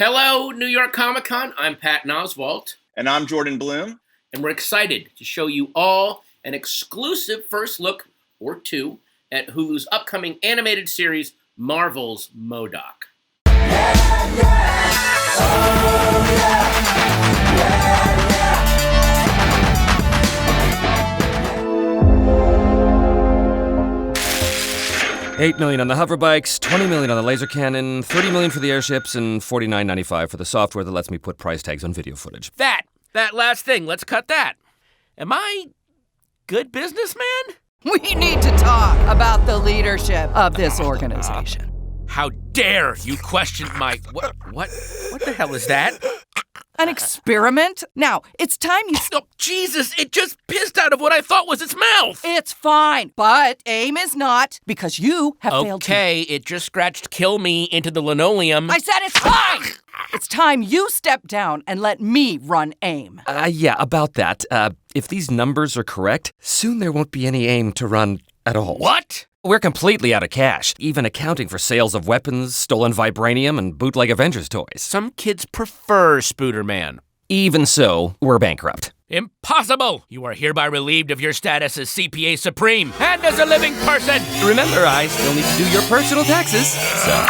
Hello, New York Comic Con. I'm Patton Oswalt. And I'm Jordan Blum. And we're excited to show you all an exclusive first look, or two, at Hulu's upcoming animated series, Marvel's M.O.D.O.K. Yeah, yeah. Oh, yeah. Yeah, yeah. 8 million on the hover bikes, 20 million on the laser cannon, 30 million for the airships, and $49.95 for the software that lets me put price tags on video footage. That last thing, let's cut that. Am I good businessman? We need to talk about the leadership of this organization. How dare you question my... What the hell is that? An experiment? Now, it's time you... Oh, Jesus, it just pissed out of what I thought was its mouth! It's fine, but AIM is not, because you have failed to... Okay, it just scratched kill me into the linoleum. I said it's fine! It's time you step down and let me run AIM. Yeah, about that. If these numbers are correct, soon there won't be any AIM to run at all. What? We're completely out of cash, even accounting for sales of weapons, stolen vibranium, and bootleg Avengers toys. Some kids prefer Spooderman. Even so, we're bankrupt. Impossible! You are hereby relieved of your status as CPA Supreme and as a living person! Remember, I still need to do your personal taxes, so...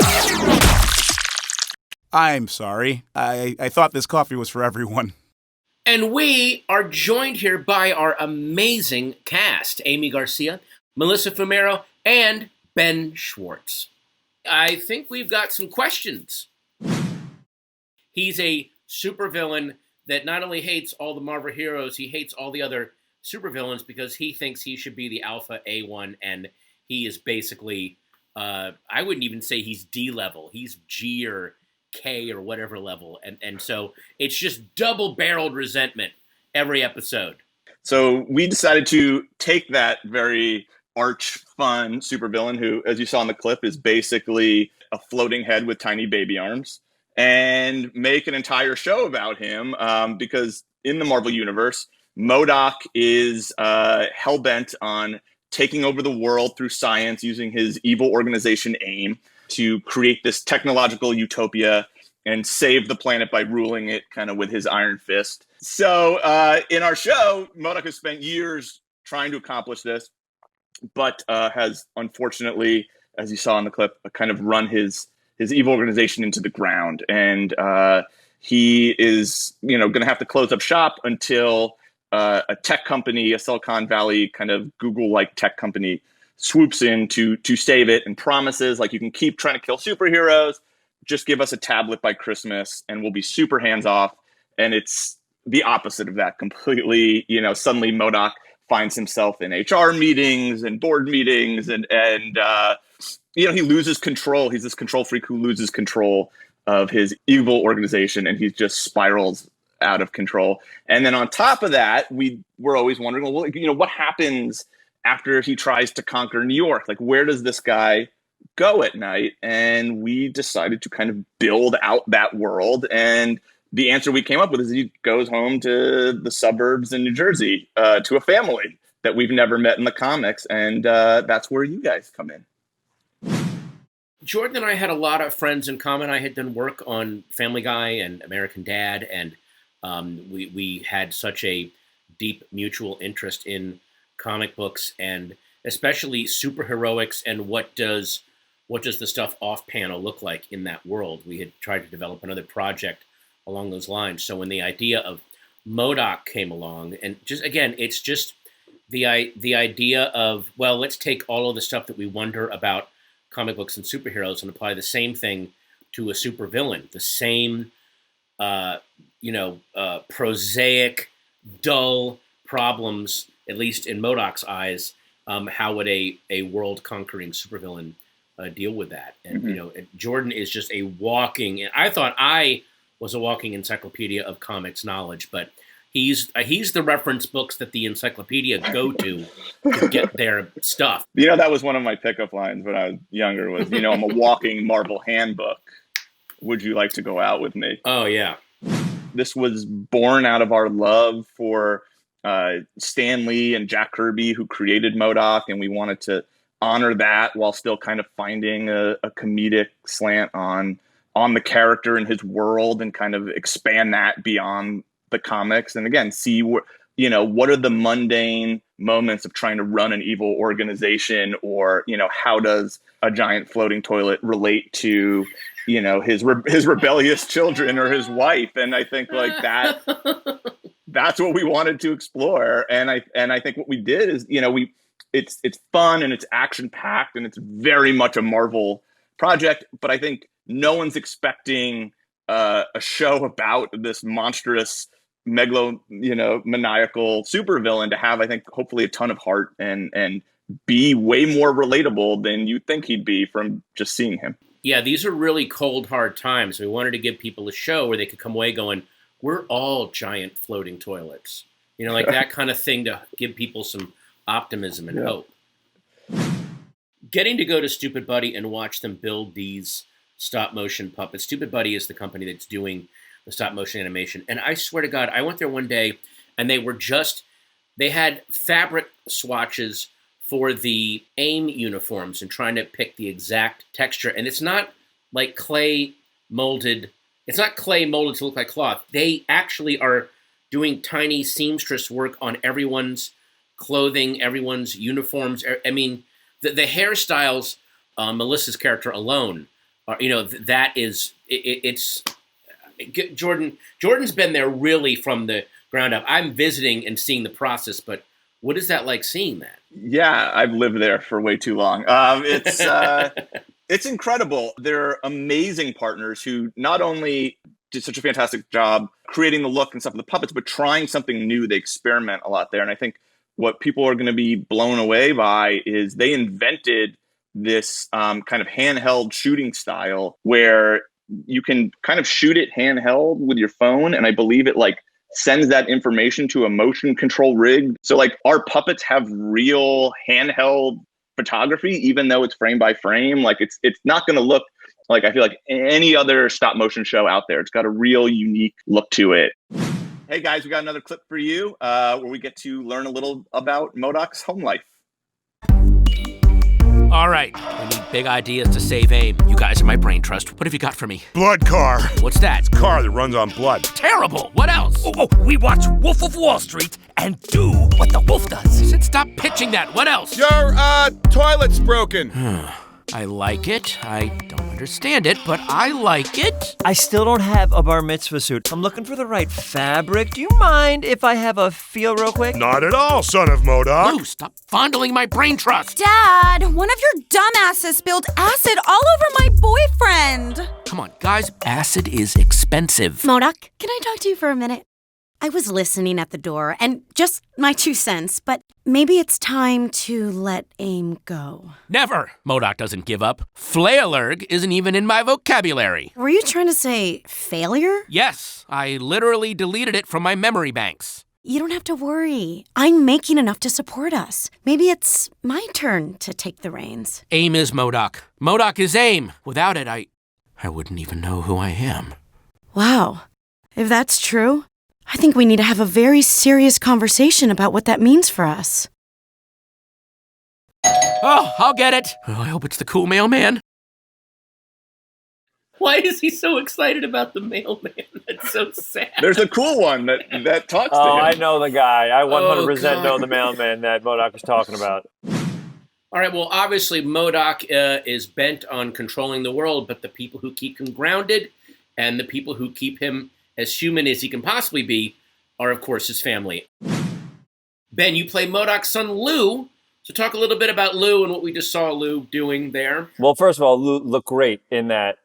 I'm sorry. I thought this coffee was for everyone. And we are joined here by our amazing cast, Aimee Garcia, Melissa Fumero, and Ben Schwartz. I think we've got some questions. He's a supervillain that not only hates all the Marvel heroes, he hates all the other supervillains because he thinks he should be the Alpha A1, and he is basically, I wouldn't even say he's D level. He's G or K or whatever level. And so it's just double-barreled resentment every episode. So we decided to take that very arch-fun supervillain who, as you saw in the clip, is basically a floating head with tiny baby arms, and make an entire show about him because in the Marvel Universe, M.O.D.O.K is hell-bent on taking over the world through science using his evil organization AIM to create this technological utopia and save the planet by ruling it kind of with his iron fist. So in our show, M.O.D.O.K has spent years trying to accomplish this, but has unfortunately, as you saw in the clip, kind of run his evil organization into the ground. And he is, going to have to close up shop until a tech company, a Silicon Valley kind of Google-like tech company, swoops in to save it and promises, like, you can keep trying to kill superheroes, just give us a tablet by Christmas and we'll be super hands-off. And it's the opposite of that completely. Suddenly M.O.D.O.K finds himself in HR meetings and board meetings, and he loses control. He's this control freak who loses control of his evil organization, and he just spirals out of control. And then on top of that, we were always wondering, well, what happens after he tries to conquer New York? Like, where does this guy go at night? And we decided to kind of build out that world, and the answer we came up with is he goes home to the suburbs in New Jersey to a family that we've never met in the comics. And that's where you guys come in. Jordan and I had a lot of friends in common. I had done work on Family Guy and American Dad, and we had such a deep mutual interest in comic books, and especially superheroics, and what does the stuff off panel look like in that world. We had tried to develop another project along those lines. So when the idea of M.O.D.O.K came along, and just again, it's just the idea of, well, let's take all of the stuff that we wonder about comic books and superheroes and apply the same thing to a supervillain. The same, prosaic, dull problems, at least in M.O.D.O.K's eyes. How would a world-conquering supervillain deal with that? And Jordan is just a walking. I thought I was a walking encyclopedia of comics knowledge, but he's the reference books that the encyclopedia go to get their stuff. That was one of my pickup lines when I was younger was, I'm a walking Marvel handbook. Would you like to go out with me? Oh, yeah. This was born out of our love for Stan Lee and Jack Kirby, who created M.O.D.O.K, and we wanted to honor that while still kind of finding a comedic slant on on the character and his world and kind of expand that beyond the comics. And again, see what are the mundane moments of trying to run an evil organization, or, how does a giant floating toilet relate to, his rebellious children or his wife. And I think like that's what we wanted to explore. And I think what we did is, it's fun and it's action packed and it's very much a Marvel project, but I think no one's expecting a show about this monstrous maniacal supervillain to have, I think, hopefully a ton of heart and be way more relatable than you think he'd be from just seeing him. Yeah, these are really cold, hard times. We wanted to give people a show where they could come away going, we're all giant floating toilets. Like that kind of thing to give people some optimism and hope. Getting to go to Stupid Buddy and watch them build these stop motion puppets. Stupid Buddy is the company that's doing the stop motion animation. And I swear to God, I went there one day and they had fabric swatches for the AIM uniforms and trying to pick the exact texture. And it's not like clay molded. It's not clay molded to look like cloth. They actually are doing tiny seamstress work on everyone's clothing, everyone's uniforms. I mean, the hairstyles, Melissa's character alone, are, that is, it's Jordan's been there really from the ground up. I'm visiting and seeing the process, but what is that like seeing that? Yeah, I've lived there for way too long. It's incredible. They're amazing partners who not only did such a fantastic job creating the look and stuff of the puppets, but trying something new. They experiment a lot there. And I think what people are going to be blown away by is they invented this kind of handheld shooting style where you can kind of shoot it handheld with your phone. And I believe it like sends that information to a motion control rig. So like our puppets have real handheld photography, even though it's frame by frame. Like it's not going to look like, I feel like, any other stop motion show out there. It's got a real unique look to it. Hey guys, we got another clip for you where we get to learn a little about M.O.D.O.K's home life. All right, we need big ideas to save AIM. You guys are my brain trust. What have you got for me? Blood car. What's that? Car that runs on blood. Terrible. What else? We watch Wolf of Wall Street and do what the wolf does. I said stop pitching that. What else? Your toilet's broken. I like it. I don't understand it, but I like it. I still don't have a bar mitzvah suit. I'm looking for the right fabric. Do you mind if I have a feel real quick? Not at all, son of M.O.D.O.K. Lou, stop fondling my brain trust. Dad, one of your dumbasses spilled acid all over my boyfriend. Come on, guys. Acid is expensive. M.O.D.O.K, can I talk to you for a minute? I was listening at the door, and just my 2 cents, but maybe it's time to let AIM go. Never. M.O.D.O.K doesn't give up. Flailerg isn't even in my vocabulary. Were you trying to say failure? Yes, I literally deleted it from my memory banks. You don't have to worry. I'm making enough to support us. Maybe it's my turn to take the reins. AIM is M.O.D.O.K. M.O.D.O.K is AIM. Without it, I wouldn't even know who I am. Wow. If that's true, I think we need to have a very serious conversation about what that means for us. Oh, I'll get it. Oh, I hope it's the cool mailman. Why is he so excited about the mailman? That's so sad. There's a cool one that talks to him. I know the guy. I 100% know the mailman that M.O.D.O.K was talking about. All right, well, obviously, M.O.D.O.K is bent on controlling the world, but the people who keep him grounded and the people who keep him as human as he can possibly be are, of course, his family. Ben, you play M.O.D.O.K's son, Lou. So talk a little bit about Lou and what we just saw Lou doing there. Well, first of all, Lou looked great in that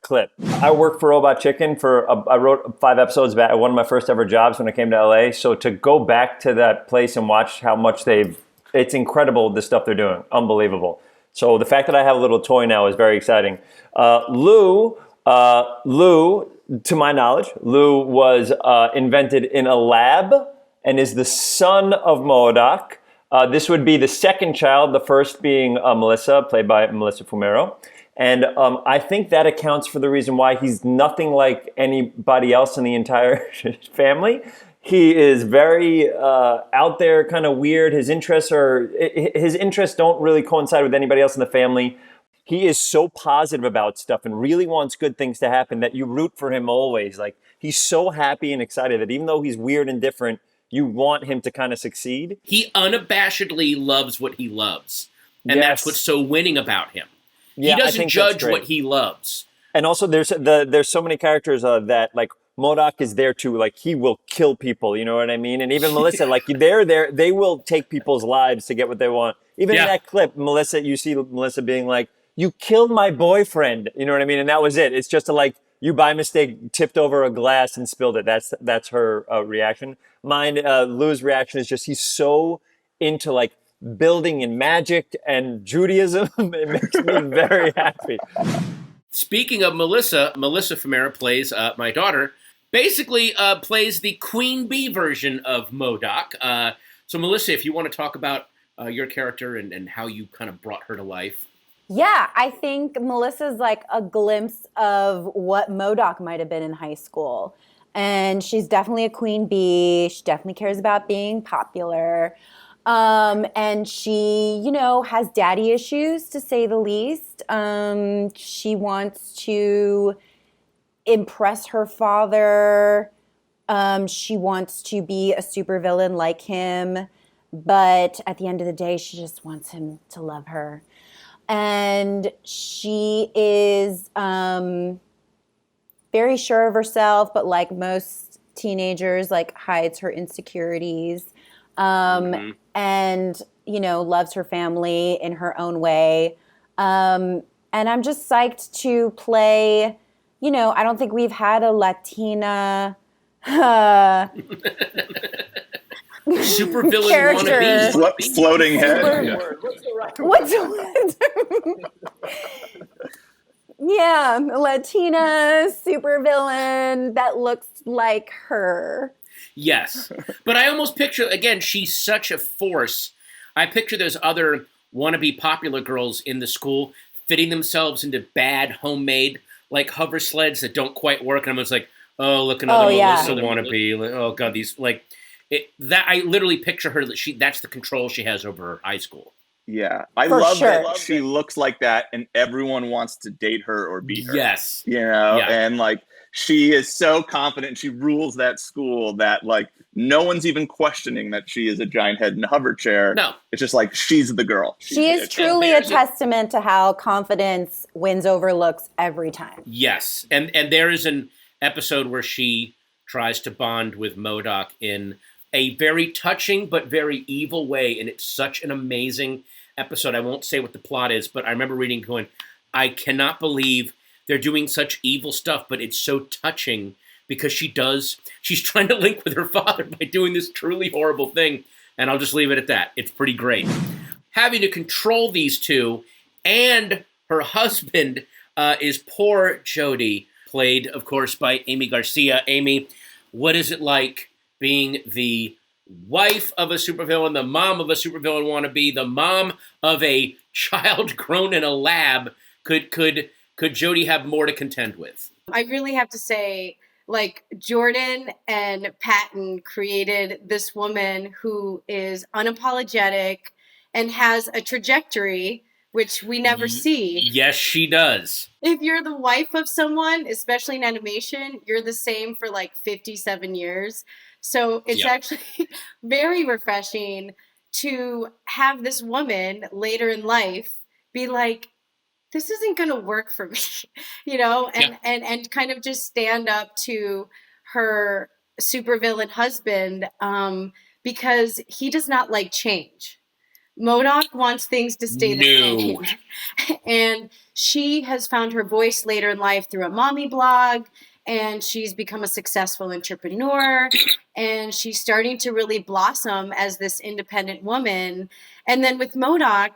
clip. I worked for Robot Chicken I wrote 5 episodes back, one of my first ever jobs when I came to LA. So to go back to that place and watch how much it's incredible, the stuff they're doing. Unbelievable. So the fact that I have a little toy now is very exciting. Lou, to my knowledge, Lou was invented in a lab and is the son of M.O.D.O.K. This would be the second child, the first being Melissa, played by Melissa Fumero. And I think that accounts for the reason why he's nothing like anybody else in the entire family. He is very out there, kind of weird. His interests don't really coincide with anybody else in the family. he is so positive about stuff and really wants good things to happen that you root for him always. Like, he's so happy and excited that even though he's weird and different, you want him to kind of succeed. He unabashedly loves what he loves. And Yes. that's what's so winning about him. Yeah, He I doesn't think that's judge great. what he loves. And also, there's so many characters that like M.O.D.O.K is there to, like, he will kill people. You know what I mean? And even Melissa, like, they're there. They will take people's lives to get what they want. Even in that clip, Melissa, you see Melissa being like, "You killed my boyfriend." You know what I mean? And that was it. It's just like you by mistake tipped over a glass and spilled it. That's her reaction. Mine, Lou's reaction is just he's so into like building in magic and Judaism. It makes me very happy. Speaking of Melissa Fumero plays my daughter, basically plays the Queen Bee version of M.O.D.O.K. So Melissa, if you want to talk about your character and how you kind of brought her to life. Yeah, I think Melissa's like a glimpse of what M.O.D.O.K might have been in high school. And she's definitely a queen bee. She definitely cares about being popular. And she, you know, has daddy issues, to say the least. She wants to impress her father. She wants to be a supervillain like him. But at the end of the day, she just wants him to love her. And she is very sure of herself, but like most teenagers, like hides her insecurities. And, you know, loves her family in her own way. And I'm just psyched to play, you know, I don't think we've had a Latina supervillain character. wannabe. Floating head. What's yeah, Latina supervillain that looks like her. Yes. But I almost picture, again, she's such a force. I picture those other wannabe popular girls in the school fitting themselves into bad homemade, like, hover sleds that don't quite work. And I'm just like, oh, look, another Melissa wannabe. Like, oh, God, these, like, that I literally picture her, that's the control she has over her high school. Yeah. I love that she looks like that and everyone wants to date her or be her. Yes. You know, and like, she is so confident. She rules that school that like no one's even questioning that she is a giant head in a hover chair. No. It's just like, she's the girl. She is truly a testament to how confidence wins over looks every time. Yes. And there is an episode where she tries to bond with M.O.D.O.K in a very touching but very evil way. And it's such an amazing episode. I won't say what the plot is, but I remember reading going, I cannot believe they're doing such evil stuff, but it's so touching because she's trying to link with her father by doing this truly horrible thing. And I'll just leave it at that. It's pretty great. Having to control these two, and her husband is poor Jody, played, of course, by Aimee Garcia. Aimee, what is it like being the wife of a supervillain, the mom of a supervillain wannabe, the mom of a child grown in a lab? Could Jody have more to contend with? I really have to say, like, Jordan and Patton created this woman who is unapologetic and has a trajectory which we never see. Yes, she does. If you're the wife of someone, especially in animation, you're the same for like 57 years. So it's actually very refreshing to have this woman later in life be like, this isn't going to work for me, you know, and kind of just stand up to her supervillain husband because he does not like change. M.O.D.O.K wants things to stay the same. And she has found her voice later in life through a mommy blog, and she's become a successful entrepreneur, and she's starting to really blossom as this independent woman. And then with M.O.D.O.K,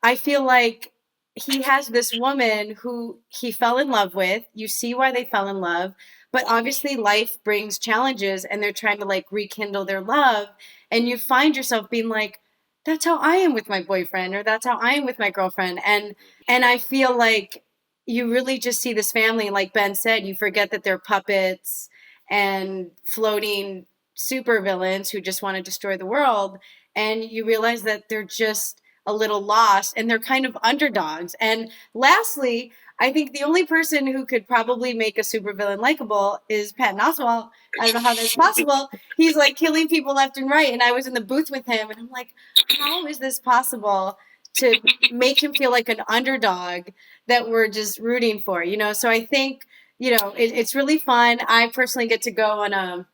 I feel like he has this woman who he fell in love with. You see why they fell in love, but obviously life brings challenges and they're trying to like rekindle their love. And you find yourself being like, that's how I am with my boyfriend, or that's how I am with my girlfriend. And I feel like you really just see this family, like Ben said, you forget that they're puppets and floating supervillains who just want to destroy the world. And you realize that they're just a little lost, and they're kind of underdogs. And lastly, I think the only person who could probably make a supervillain likable is Patton Oswalt. I don't know how that's possible. He's like killing people left and right. And I was in the booth with him and I'm like, how is this possible to make him feel like an underdog that we're just rooting for, you know? So I think, you know, it's really fun. I personally get to go on a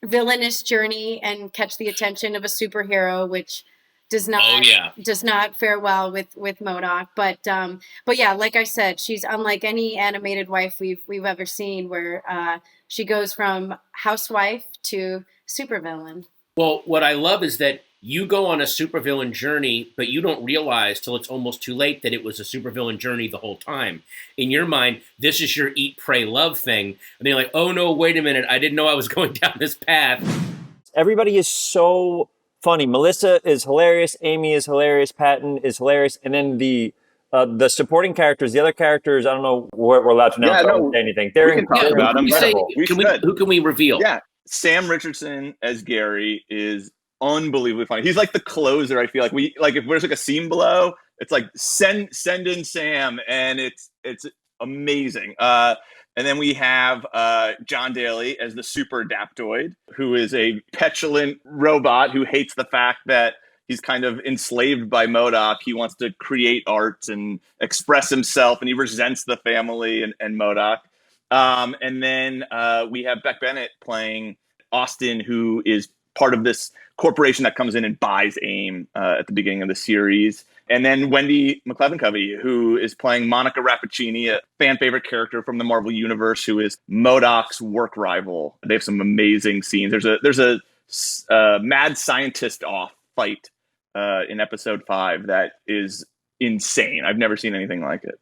villainous journey and catch the attention of a superhero, which does not fare well with M.O.D.O.K. But yeah, like I said, she's unlike any animated wife we've ever seen, where she goes from housewife to supervillain. Well, what I love is that you go on a supervillain journey, but you don't realize till it's almost too late that it was a supervillain journey the whole time. In your mind, this is your eat, pray, love thing. And then you're like, oh no, wait a minute, I didn't know I was going down this path. Everybody is so funny. Melissa is hilarious. Aimee is hilarious. Patton is hilarious. And then the supporting characters, the other characters, I don't know what we're allowed to announce. I don't say anything. They're incredible. Who can we reveal? Yeah, Sam Richardson as Gary is unbelievably funny. He's like the closer. I feel like if there's like a scene below, it's like send in Sam, and it's amazing. And then we have John Daly as the super adaptoid, who is a petulant robot who hates the fact that he's kind of enslaved by M.O.D.O.K. He wants to create art and express himself, and he resents the family and M.O.D.O.K. And then we have Beck Bennett playing Austin, who is part of this corporation that comes in and buys AIM at the beginning of the series. And then Wendy McLevin-Covey, who is playing Monica Rappaccini, a fan favorite character from the Marvel Universe, who is M.O.D.O.K.'s work rival. They have some amazing scenes. There's a mad scientist off fight in episode 5 that is insane. I've never seen anything like it.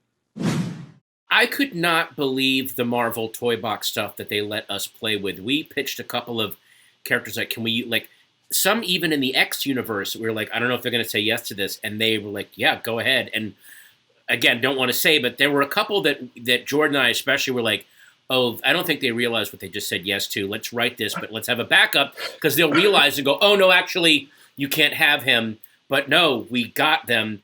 I could not believe the Marvel toy box stuff that they let us play with. We pitched a couple of characters like, can we, like, some even in the X universe, we were like, I don't know if they're going to say yes to this. And they were like, yeah, go ahead. And again, don't want to say, but there were a couple that Jordan and I especially were like, oh, I don't think they realized what they just said yes to. Let's write this, but let's have a backup, because they'll realize and go, oh, no, actually, you can't have him. But no, we got them.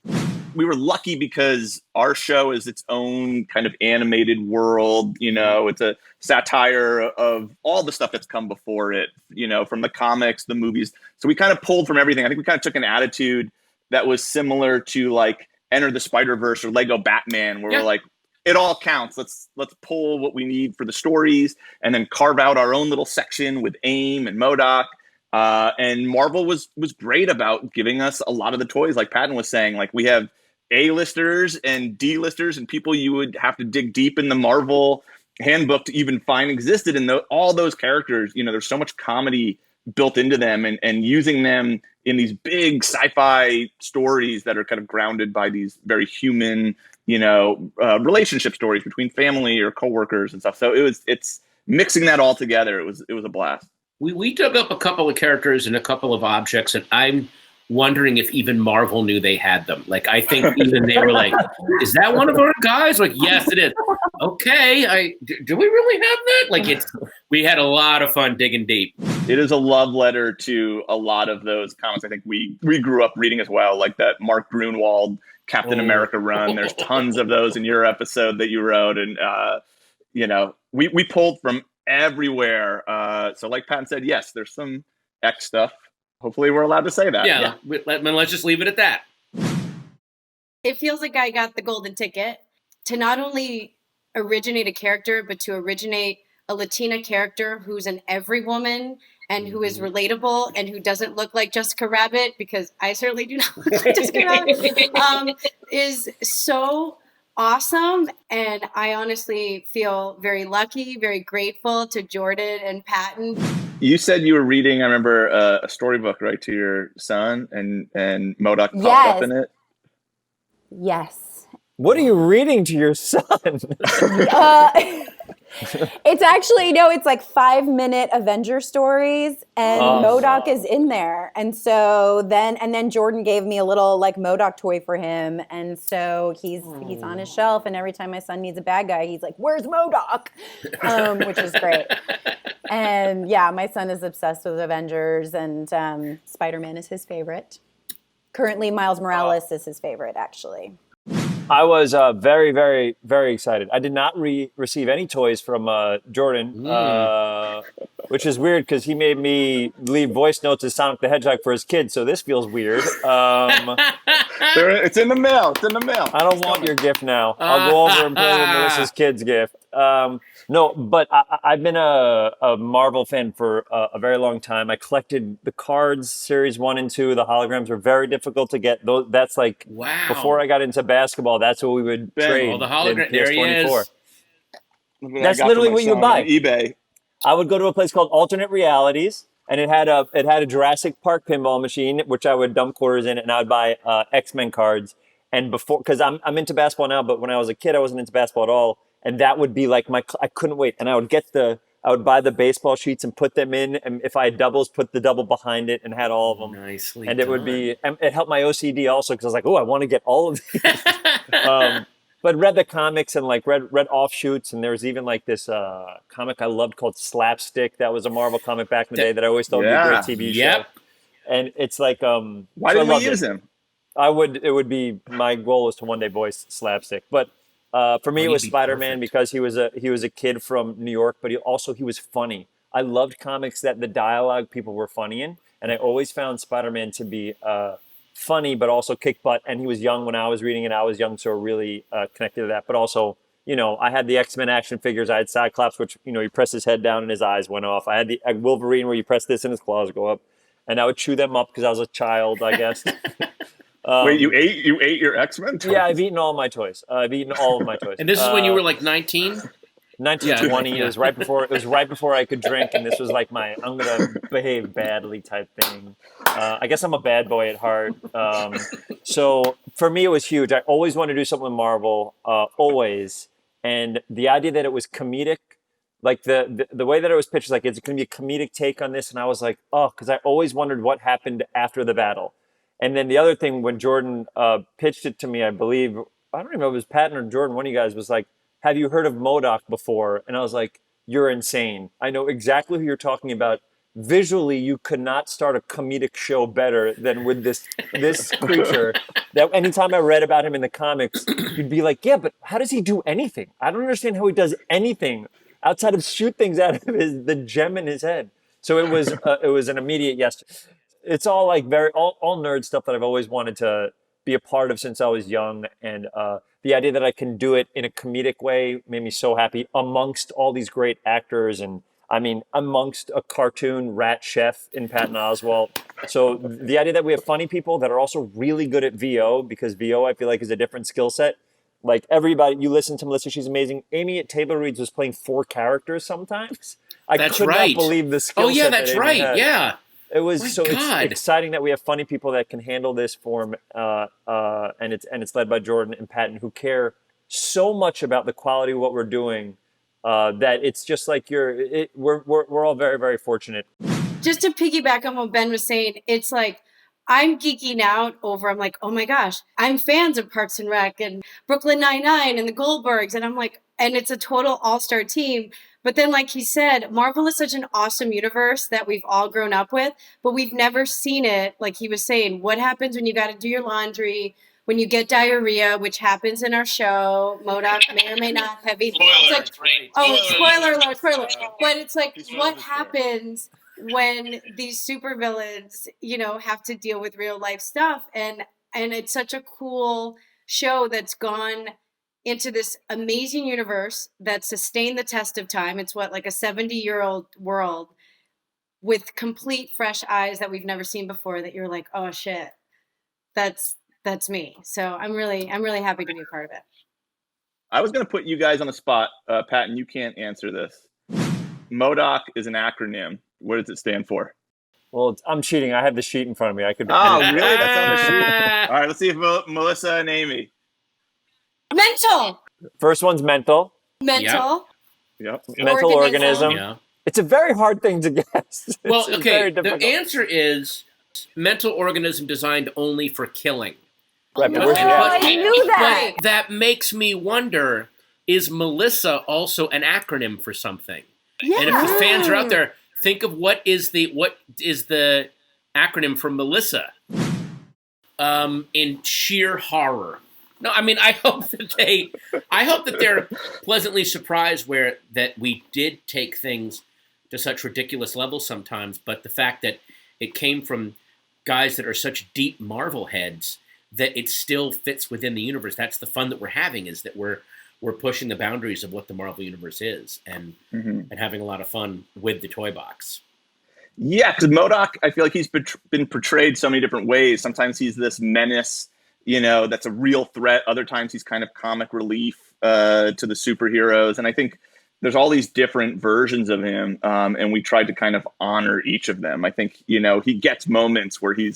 We were lucky because our show is its own kind of animated world. You know, it's a satire of all the stuff that's come before it, you know, from the comics, the movies. So we kind of pulled from everything. I think we kind of took an attitude that was similar to like Enter the Spider-Verse or Lego Batman, where we're like, it all counts. Let's pull what we need for the stories and then carve out our own little section with AIM and M.O.D.O.K. And Marvel was great about giving us a lot of the toys. Like Patton was saying, like we have A-listers and D-listers and people you would have to dig deep in the Marvel handbook to even find existed. And all those characters, you know, there's so much comedy built into them, and using them in these big sci-fi stories that are kind of grounded by these very human, you know, relationship stories between family or coworkers and stuff. So it's mixing that all together. It was a blast. We dug up a couple of characters and a couple of objects, and I'm wondering if even Marvel knew they had them. Like, I think even they were like, is that one of our guys? Like, yes, it is. Okay, do we really have that? Like, we had a lot of fun digging deep. It is a love letter to a lot of those comics I think we grew up reading as well, like that Mark Grunwald Captain America run. There's tons of those in your episode that you wrote, and you know, we pulled from everywhere. So like Patton said, yes, there's some X stuff. Hopefully we're allowed to say that. Yeah. Let's just leave it at that. It feels like I got the golden ticket to not only originate a character, but to originate a Latina character who's an every woman and who is relatable and who doesn't look like Jessica Rabbit, because I certainly do not look like Jessica Rabbit, is so awesome. And I honestly feel very lucky, very grateful to Jordan and Patton. You said you were reading, I remember, a storybook, right, to your son, and M.O.D.O.K. popped up in it? Yes. What are you reading to your son? It's actually, it's like 5-minute Avenger stories, and M.O.D.O.K. is in there. And so then Jordan gave me a little like M.O.D.O.K. toy for him. And so he's on his shelf, and every time my son needs a bad guy, he's like, where's M.O.D.O.K? Which is great. And yeah, my son is obsessed with Avengers, and Spider-Man is his favorite. Currently, Miles Morales is his favorite, actually. I was very, very, very excited. I did not receive any toys from Jordan, which is weird because he made me leave voice notes as Sonic the Hedgehog for his kids, so this feels weird. It's in the mail. It's in the mail. I don't want your gift now. I'll go over and play with Melissa's kids' gift. No, but I've been a Marvel fan for a very long time. I collected the cards, series 1 and 2. The holograms were very difficult to get. That's like, before I got into basketball, that's what we would trade. Oh, the hologram. There he is. That's literally what you would buy. On eBay. I would go to a place called Alternate Realities, and it had a Jurassic Park pinball machine, which I would dump quarters in, and I would buy X-Men cards. And before, because I'm into basketball now, but when I was a kid, I wasn't into basketball at all. And that would be like I couldn't wait. And I would buy the baseball sheets and put them in. And if I had doubles, put the double behind it and had all of them. Nicely and it done. would be, it helped my OCD also because I was like, oh, I want to get all of these. But read the comics and like read offshoots. And there was even like this comic I loved called Slapstick. That was a Marvel comic back in the day that I always thought would be a great TV show. And it's like, why didn't we use him? It would be, my goal is to one day voice Slapstick. But for me, it was Spider-Man because he was a kid from New York, but he was funny. I loved comics that the dialogue people were funny in, and I always found Spider-Man to be funny, but also kick butt. And he was young when I was reading it. I was young, so really connected to that. But also, I had the X-Men action figures. I had Cyclops, which he pressed his head down and his eyes went off. I had the Wolverine where you press this and his claws go up, and I would chew them up because I was a child, I guess. Wait, you ate your X-Men toys? Yeah, I've eaten all my toys. I've eaten all of my toys. And this is when you were like 19? 1920. It was right before I could drink, and this was like my I'm gonna behave badly type thing. I guess I'm a bad boy at heart. So for me, it was huge. I always wanted to do something with Marvel, always. And the idea that it was comedic, like the way that it was pitched, like it's gonna be a comedic take on this, and I was like, oh, because I always wondered what happened after the battle. And then the other thing, when Jordan pitched it to me, I believe, I don't even know if it was Patton or Jordan, one of you guys was like, have you heard of M.O.D.O.K before? And I was like, you're insane. I know exactly who you're talking about. Visually, you could not start a comedic show better than with this creature. That anytime I read about him in the comics, you'd be like, yeah, but how does he do anything? I don't understand how he does anything outside of shoot things out of the gem in his head. So it was an immediate yes. It's all like all nerd stuff that I've always wanted to be a part of since I was young. And the idea that I can do it in a comedic way made me so happy amongst all these great actors. And I mean, amongst a cartoon rat chef in Patton Oswalt. So the idea that we have funny people that are also really good at VO, because VO I feel like is a different skill set. Like everybody, you listen to Melissa, she's amazing. Aimee at table reads was playing 4 characters sometimes. I could not believe the skill set. Oh yeah, that's right. Had. Yeah. It was It's exciting that we have funny people that can handle this form, and it's led by Jordan and Patton, who care so much about the quality of what we're doing, that it's just like we're all very, very fortunate. Just to piggyback on what Ben was saying, it's like I'm geeking out over. I'm like, oh my gosh, I'm fans of Parks and Rec and Brooklyn Nine-Nine and the Goldbergs, and I'm like, and it's a total all-star team. But then, like he said, Marvel is such an awesome universe that we've all grown up with, but we've never seen it. Like he was saying, what happens when you got to do your laundry, when you get diarrhea, which happens in our show. M.O.D.O.K may or may not have eaten. Spoiler alert. But it's like, what happens when these supervillains, have to deal with real life stuff? And it's such a cool show that's gone into this amazing universe that sustained the test of time. It's like a 70-year-old world with complete fresh eyes that we've never seen before, that you're like, oh shit, that's me. So I'm really happy to be a part of it. I was going to put you guys on the spot. Patton, you can't answer this. M.O.D.O.K is an acronym. What does it stand for? Well, I'm cheating. I have the sheet in front of me. I could. Oh, really? That's on the sheet. All right, let's see if Melissa and Aimee. Mental. First one's mental. Mental. Yep. Mental organism. Yeah. It's a very hard thing to guess. Well, okay, the answer is mental organism designed only for killing. Right, but I knew that. But that makes me wonder, is Melissa also an acronym for something? Yeah. And if the fans are out there, think of what is the acronym for Melissa? in sheer horror. No, I mean, I hope that they're pleasantly surprised that we did take things to such ridiculous levels sometimes, but the fact that it came from guys that are such deep Marvel heads that it still fits within the universe. That's the fun that we're having, is that we're pushing the boundaries of what the Marvel universe is, and having a lot of fun with the toy box. Yeah, because M.O.D.O.K, I feel like he's been portrayed so many different ways. Sometimes he's this menace, that's a real threat. Other times he's kind of comic relief to the superheroes. And I think there's all these different versions of him, and we tried to kind of honor each of them. I think, he gets moments where he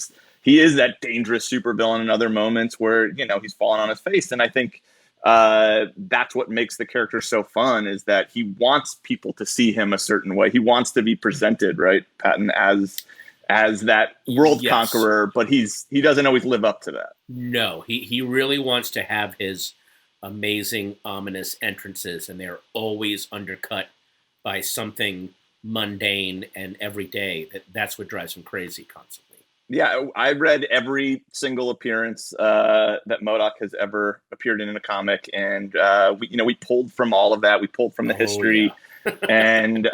is that dangerous supervillain, and other moments where, he's falling on his face. And I think that's what makes the character so fun, is that he wants people to see him a certain way. He wants to be presented, right, Patton, as that world conqueror, but he doesn't always live up to that. No, he really wants to have his amazing, ominous entrances, and they're always undercut by something mundane and everyday. That's what drives him crazy constantly. Yeah, I read every single appearance that M.O.D.O.K has ever appeared in a comic, and we pulled from all of that. We pulled from the history, and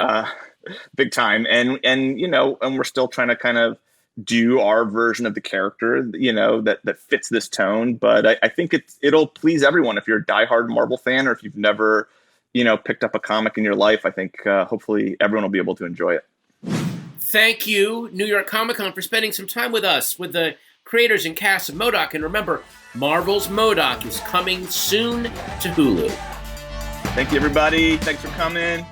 big time. And we're still trying to kind of do our version of the character, that fits this tone. But I think it'll please everyone. If you're a diehard Marvel fan, or if you've never, picked up a comic in your life, I think hopefully everyone will be able to enjoy it. Thank you, New York Comic Con, for spending some time with us, with the creators and cast of M.O.D.O.K. And remember, Marvel's M.O.D.O.K. is coming soon to Hulu. Thank you, everybody. Thanks for coming.